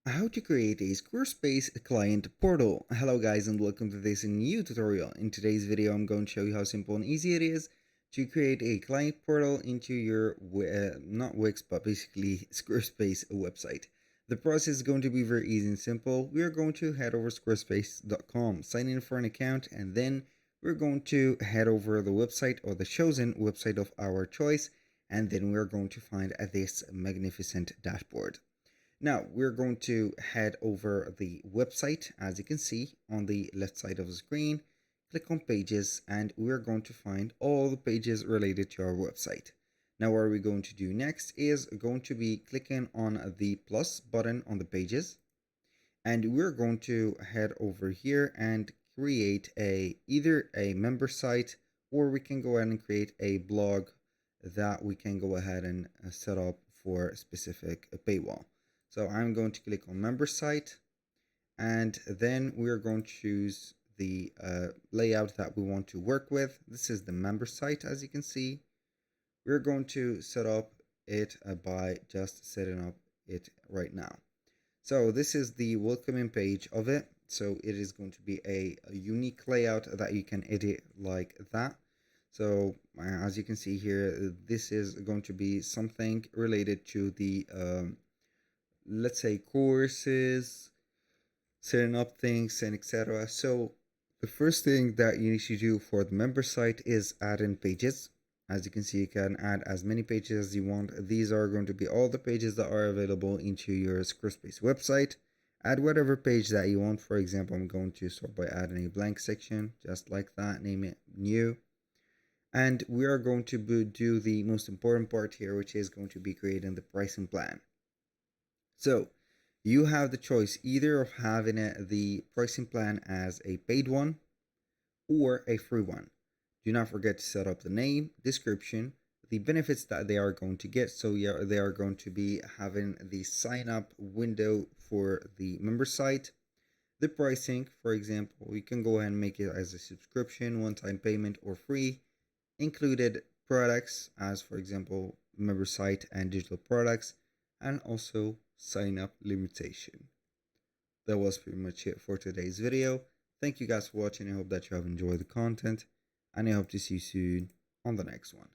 How to create a Squarespace client portal. Hello guys and welcome to this new tutorial. In today's video I'm going to show you how simple and easy it is to create a client portal into your not Wix but basically Squarespace website. The process is going to be very easy and simple. We are going to head over squarespace.com, sign in for an account, and then we're going to head over the website or the chosen website of our choice, and then we're going to find this magnificent dashboard. Now we're going to head over the website. As you can see on the left side of the screen, click on pages and we're going to find all the pages related to our website. Now what we're going to do next is going to be clicking on the plus button on the pages, and we're going to head over here and create either a member site, or we can go ahead and create a blog that we can go ahead and set up for a specific paywall. So I'm going to click on member site, and then we're going to choose the layout that we want to work with. This is the member site. As you can see, we're going to set up it by just setting up it right now. So this is the welcoming page of it. So it is going to be a unique layout that you can edit like that. So as you can see here, this is going to be something related to the let's say courses, setting up things, and etc. So the first thing that you need to do for the member site is add in pages. As you can see, you can add as many pages as you want. These are going to be all the pages that are available into your Squarespace website. Add whatever page that you want. For example, I'm going to start by adding a blank section, just like that. Name it new. And we are going to do the most important part here, which is going to be creating the pricing plan. So you have the choice either of having the pricing plan as a paid one or a free one. Do not forget to set up the name, description, the benefits that they are going to get. So yeah, they are going to be having the sign up window for the member site. The pricing, for example, you can go ahead and make it as a subscription, one-time payment, or free. Included products, as for example, member site and digital products, and also sign up limitation. That was pretty much it for today's video. Thank you guys for watching. I hope that you have enjoyed the content, and I hope to see you soon on the next one.